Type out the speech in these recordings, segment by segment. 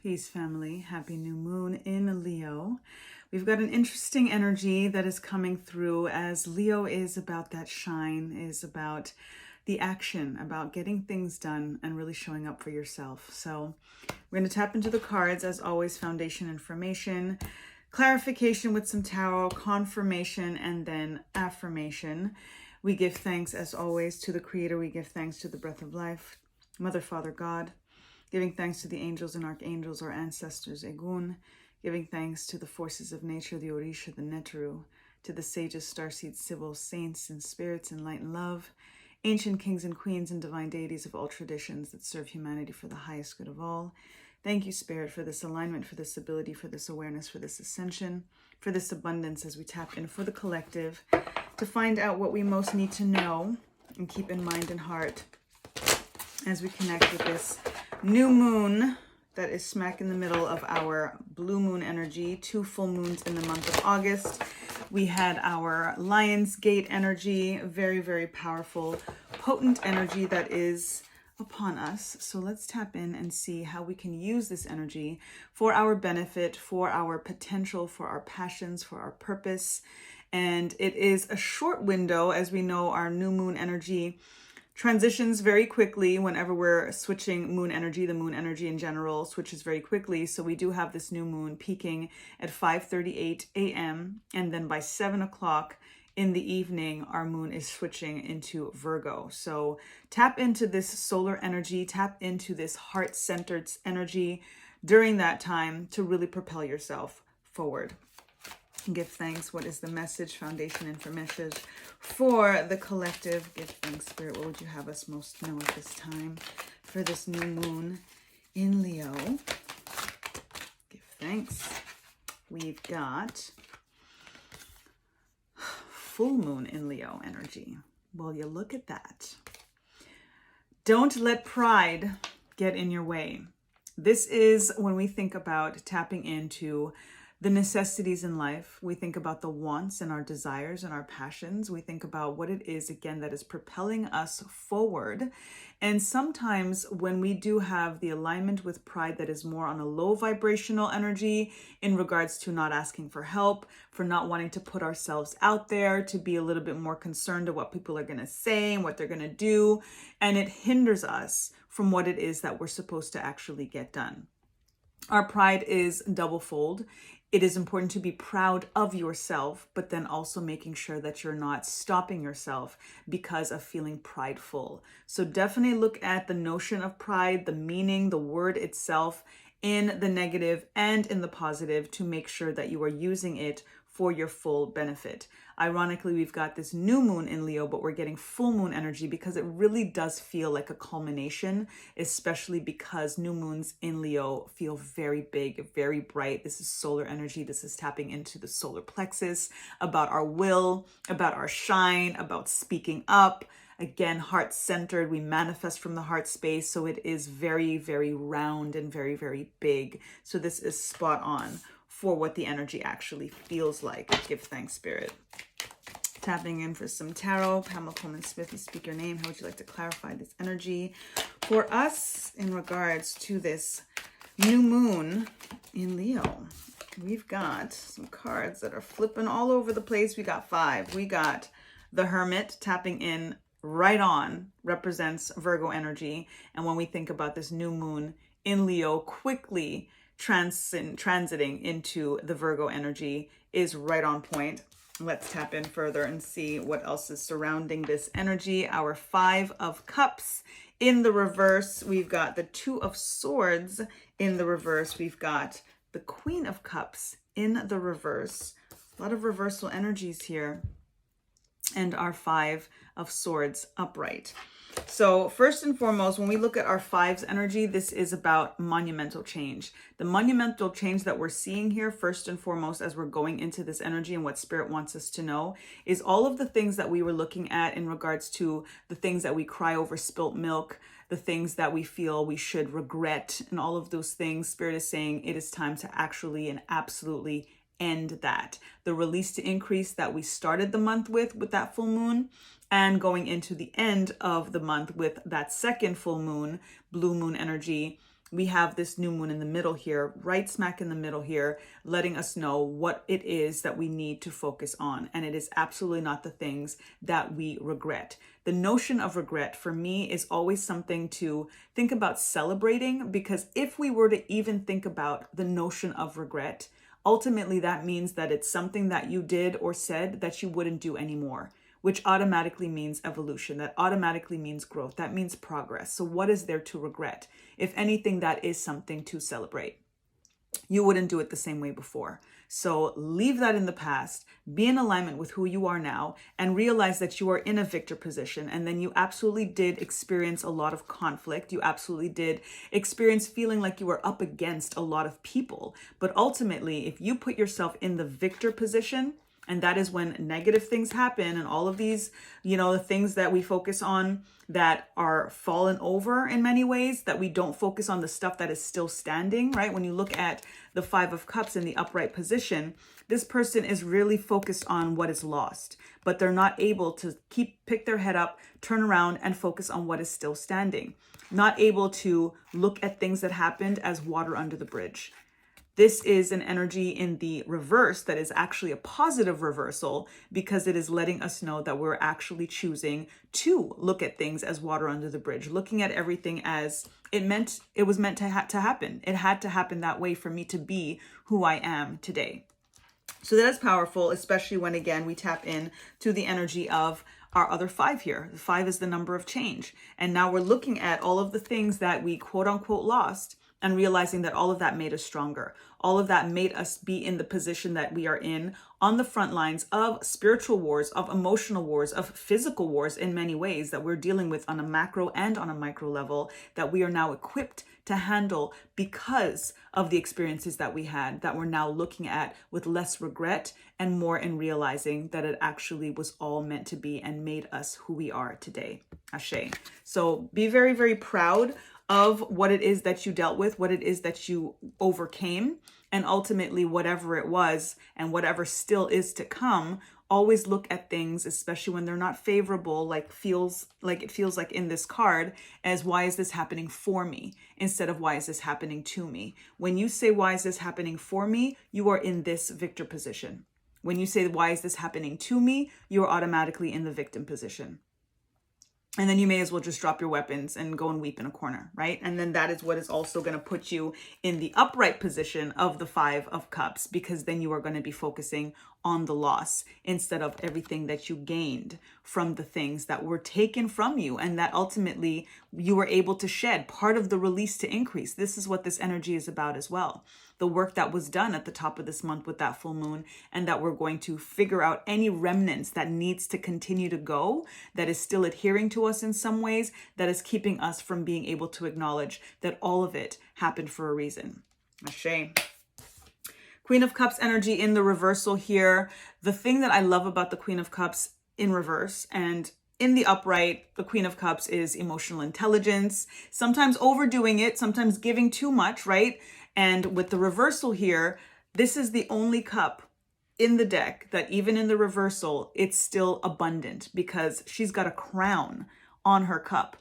Peace, family. Happy new moon in Leo. We've got an interesting energy that is coming through as Leo is about that shine, is about the action, about getting things done and really showing up for yourself. So we're going to tap into the cards, as always, foundation information, clarification with some tarot, confirmation, and then affirmation. We give thanks, as always, to the Creator. We give thanks to the breath of life, Mother, Father, God. Giving thanks to the angels and archangels, our ancestors, Egun. Giving thanks to the forces of nature, the Orisha, the Neteru. To the sages, starseeds, sibyls, saints, and spirits in light and love. Ancient kings and queens and divine deities of all traditions that serve humanity for the highest good of all. Thank you, Spirit, for this alignment, for this ability, for this awareness, for this ascension, for this abundance as we tap in for the collective to find out what we most need to know and keep in mind and heart as we connect with this new moon that is smack in the middle of our blue moon energy, 2 full moons in the month of August. We had our Lion's Gate energy, very, very powerful, potent energy that is upon us. So let's tap in and see how we can use this energy for our benefit, for our potential, for our passions, for our purpose. And it is a short window. As we know, our new moon energy transitions very quickly whenever we're switching moon energy. The moon energy in general switches very quickly. So we do have this new moon peaking at 5:38 a.m. And then by 7 o'clock in the evening, our moon is switching into Virgo. So tap into this solar energy, tap into this heart-centered energy during that time to really propel yourself forward. Give thanks. What is the message, foundation, information for the collective? Give thanks, Spirit. What would you have us most know at this time for this new moon in Leo? Give thanks. We've got full moon in Leo energy. Well, you look at that. Don't let pride get in your way. This is when we think about tapping into the necessities in life. We think about the wants and our desires and our passions. We think about what it is, again, that is propelling us forward. And sometimes when we do have the alignment with pride that is more on a low vibrational energy in regards to not asking for help, for not wanting to put ourselves out there, to be a little bit more concerned of what people are going to say and what they're going to do. And it hinders us from what it is that we're supposed to actually get done. Our pride is double-fold. It is important to be proud of yourself, but then also making sure that you're not stopping yourself because of feeling prideful. So definitely look at the notion of pride, the meaning, the word itself, in the negative and in the positive, to make sure that you are using it for your full benefit. Ironically, we've got this new moon in Leo, but we're getting full moon energy because it really does feel like a culmination, especially because new moons in Leo feel very big, very bright. This is solar energy. This is tapping into the solar plexus, about our will, about our shine, about speaking up. Again, heart-centered. We manifest from the heart space. So it is very, very round and very, very big. So this is spot on for what the energy actually feels like. Give thanks, Spirit. Tapping in for some tarot. Pamela Coleman Smith, you speak your name. How would you like to clarify this energy for us in regards to this new moon in Leo? We've got some cards that are flipping all over the place. We got 5. We got the Hermit tapping in right on, represents Virgo energy. And when we think about this new moon in Leo, quickly transiting into the Virgo energy is right on point. Let's tap in further and see what else is surrounding this energy. Our 5 of Cups in the reverse. We've got the 2 of Swords in the reverse. We've got the Queen of Cups in the reverse. A lot of reversal energies here. And our 5 of Swords upright. So first and foremost, when we look at our 5's energy, this is about monumental change. The monumental change that we're seeing here, first and foremost, as we're going into this energy and what Spirit wants us to know, is all of the things that we were looking at in regards to the things that we cry over spilt milk, the things that we feel we should regret, and all of those things. Spirit is saying it is time to actually and absolutely end that. The release to increase that we started the month with that full moon, and going into the end of the month with that second full moon, blue moon energy, we have this new moon in the middle here, right smack in the middle here, letting us know what it is that we need to focus on. And it is absolutely not the things that we regret. The notion of regret for me is always something to think about celebrating, because if we were to even think about the notion of regret, ultimately that means that it's something that you did or said that you wouldn't do anymore, which automatically means evolution. That automatically means growth. That means progress. So what is there to regret? If anything, that is something to celebrate. You wouldn't do it the same way before. So leave that in the past, be in alignment with who you are now, and realize that you are in a victor position. And then you absolutely did experience a lot of conflict. You absolutely did experience feeling like you were up against a lot of people. But ultimately, if you put yourself in the victor position, and that is when negative things happen and all of these, the things that we focus on that are fallen over in many ways, that we don't focus on the stuff that is still standing, right? When you look at the Five of Cups in the upright position, this person is really focused on what is lost, but they're not able to pick their head up, turn around and focus on what is still standing. Not able to look at things that happened as water under the bridge. This is an energy in the reverse that is actually a positive reversal, because it is letting us know that we're actually choosing to look at things as water under the bridge, looking at everything as it was meant to happen. It had to happen that way for me to be who I am today. So that is powerful, especially when, again, we tap in to the energy of our other 5 here. The 5 is the number of change. And now we're looking at all of the things that we quote unquote lost, and realizing that all of that made us stronger. All of that made us be in the position that we are in on the front lines of spiritual wars, of emotional wars, of physical wars in many ways that we're dealing with on a macro and on a micro level, that we are now equipped to handle because of the experiences that we had, that we're now looking at with less regret and more in realizing that it actually was all meant to be and made us who we are today. Ashe. So be very, very proud of what it is that you dealt with, what it is that you overcame, and ultimately whatever it was and whatever still is to come. Always look at things, especially when they're not favorable, like it feels like in this card, as why is this happening for me, instead of why is this happening to me. When you say why is this happening for me, you are in this victor position. When you say why is this happening to me, you are automatically in the victim position. And then you may as well just drop your weapons and go and weep in a corner, right? And then that is what is also going to put you in the upright position of the 5 of Cups, because then you are going to be focusing on the loss instead of everything that you gained from the things that were taken from you, and that ultimately you were able to shed, part of the release to increase. This is what this energy is about as well. The work that was done at the top of this month with that full moon, and that we're going to figure out any remnants that needs to continue to go, that is still adhering to us in some ways, that is keeping us from being able to acknowledge that all of it happened for a reason. Ashe. Queen of Cups energy in the reversal here. The thing that I love about the Queen of Cups in reverse and in the upright, the Queen of Cups is emotional intelligence, sometimes overdoing it, sometimes giving too much, right? And with the reversal here, this is the only cup in the deck that even in the reversal, it's still abundant, because she's got a crown on her cup.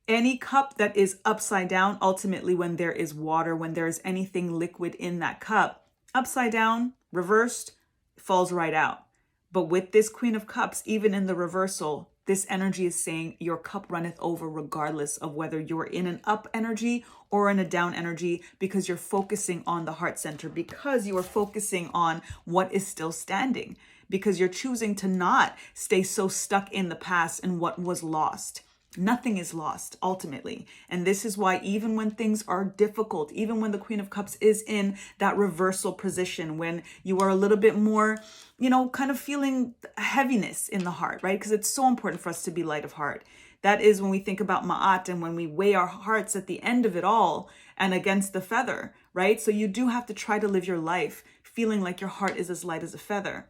Any cup that is upside down, ultimately when there is water, when there is anything liquid in that cup, upside down, reversed, falls right out. But with this Queen of Cups, even in the reversal, this energy is saying your cup runneth over regardless of whether you're in an up energy or in a down energy, because you're focusing on the heart center, because you are focusing on what is still standing, because you're choosing to not stay so stuck in the past and what was lost. Nothing is lost ultimately. And this is why even when things are difficult, even when the Queen of Cups is in that reversal position, when you are a little bit more, kind of feeling heaviness in the heart, right? Because it's so important for us to be light of heart. That is when we think about Ma'at and when we weigh our hearts at the end of it all and against the feather, right? So you do have to try to live your life feeling like your heart is as light as a feather.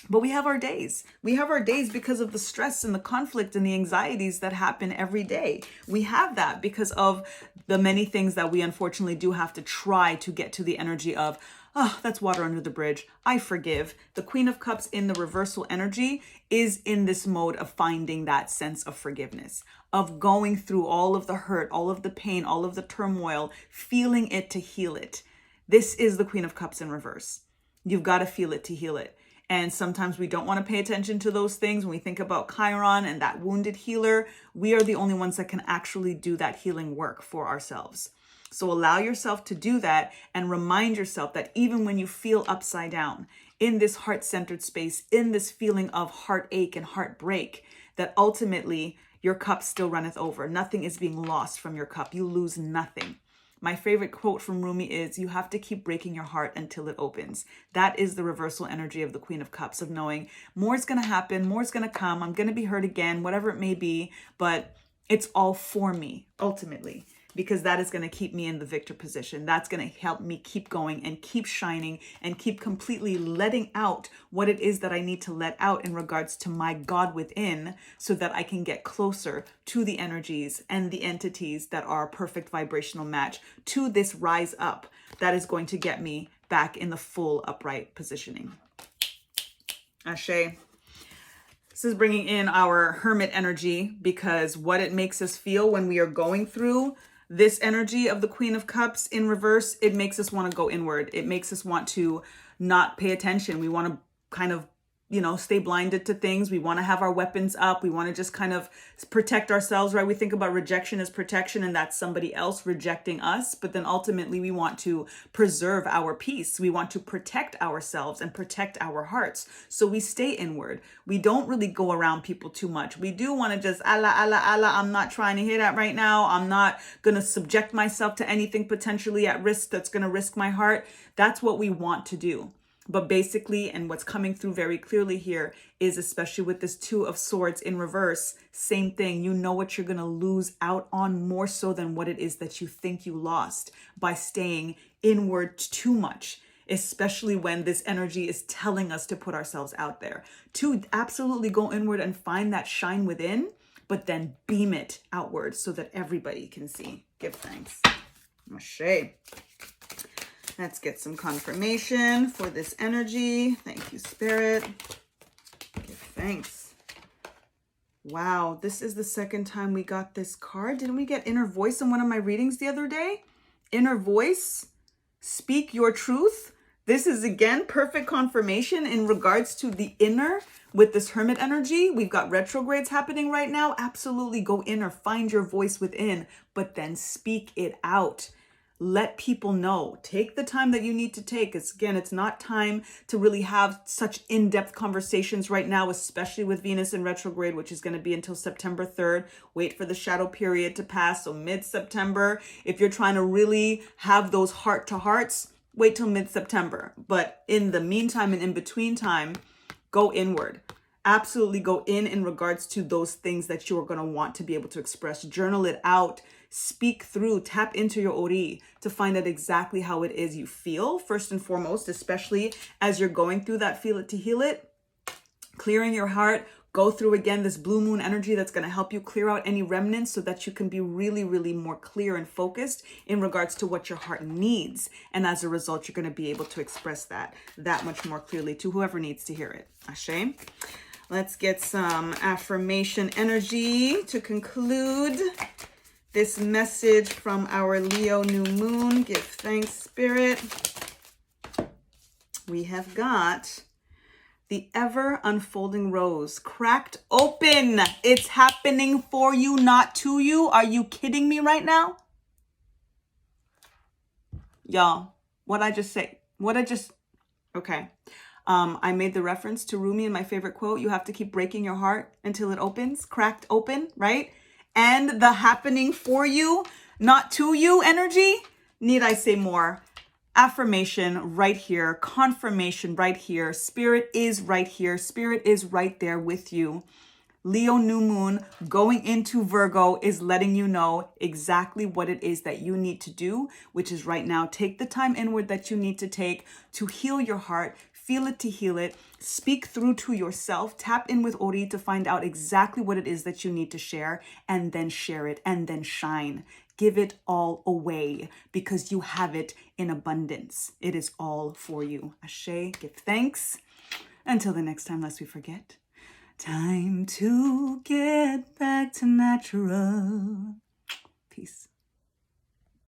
But we have our days. We have our days because of the stress and the conflict and the anxieties that happen every day. We have that because of the many things that we unfortunately do have to try to get to the energy of, oh, that's water under the bridge. I forgive. The Queen of Cups in the reversal energy is in this mode of finding that sense of forgiveness, of going through all of the hurt, all of the pain, all of the turmoil, feeling it to heal it. This is the Queen of Cups in reverse. You've got to feel it to heal it. And sometimes we don't want to pay attention to those things. When we think about Chiron and that wounded healer, we are the only ones that can actually do that healing work for ourselves. So allow yourself to do that and remind yourself that even when you feel upside down, in this heart-centered space, in this feeling of heartache and heartbreak, that ultimately your cup still runneth over. Nothing is being lost from your cup. You lose nothing. My favorite quote from Rumi is, you have to keep breaking your heart until it opens. That is the reversal energy of the Queen of Cups, of knowing more is going to happen, more is going to come, I'm going to be hurt again, whatever it may be, but it's all for me, ultimately, because that is going to keep me in the victor position. That's going to help me keep going and keep shining and keep completely letting out what it is that I need to let out in regards to my God within, so that I can get closer to the energies and the entities that are a perfect vibrational match to this rise up that is going to get me back in the full upright positioning. Ashe. This is bringing in our Hermit energy, because what it makes us feel when we are going through this energy of the Queen of Cups in reverse, it makes us want to go inward. It makes us want to not pay attention. We want to kind of, stay blinded to things. We want to have our weapons up. We want to just kind of protect ourselves, right? We think about rejection as protection, and that's somebody else rejecting us. But then ultimately we want to preserve our peace. We want to protect ourselves and protect our hearts. So we stay inward. We don't really go around people too much. We do want to just, Allah, Allah, Allah, I'm not trying to hear that right now. I'm not going to subject myself to anything potentially at risk that's going to risk my heart. That's what we want to do. But basically, and what's coming through very clearly here is, especially with this Two of Swords in reverse, same thing. You know what you're going to lose out on more so than what it is that you think you lost by staying inward too much, especially when this energy is telling us to put ourselves out there, to absolutely go inward and find that shine within, but then beam it outward so that everybody can see. Give thanks. Ashe. Let's get some confirmation for this energy. Thank you, Spirit. Give thanks. Wow, this is the second time we got this card. Didn't we get Inner Voice in one of my readings the other day? Inner Voice, speak your truth. This is, again, perfect confirmation in regards to the inner with this Hermit energy. We've got retrogrades happening right now. Absolutely go inner, find your voice within, but then speak it out. Let people know. Take the time that you need to take. It's not time to really have such in-depth conversations right now, especially with Venus in retrograde, which is going to be until September 3rd. Wait for the shadow period to pass. So mid-September, if you're trying to really have those heart-to-hearts, wait till mid-September. But in the meantime and in between time, go inward. Absolutely go in regards to those things that you are going to want to be able to express. Journal it out. Speak through, tap into your Ori to find out exactly how it is you feel, first and foremost, especially as you're going through that feel it to heal it. Clearing your heart, go through again this blue moon energy that's going to help you clear out any remnants so that you can be really, really more clear and focused in regards to what your heart needs. And as a result, you're going to be able to express that much more clearly to whoever needs to hear it. Ashe. Let's get some affirmation energy to conclude this message from our Leo new moon. Give thanks, Spirit. We have got the ever unfolding rose cracked open. It's happening for you, not to you. Are you kidding me right now? Y'all, okay. I made the reference to Rumi in my favorite quote. You have to keep breaking your heart until it opens, cracked open, right? And the happening for you, not to you energy. Need I say more? Affirmation right here, confirmation right here. Spirit is right here. Spirit is right there with you. Leo new moon going into Virgo is letting you know exactly what it is that you need to do, which is right now take the time inward that you need to take to heal your heart, feel it to heal it, speak through to yourself, tap in with Ori to find out exactly what it is that you need to share, and then share it, and then shine. Give it all away because you have it in abundance. It is all for you. Ashe, give thanks. Until the next time, lest we forget, time to get back to natural. Peace.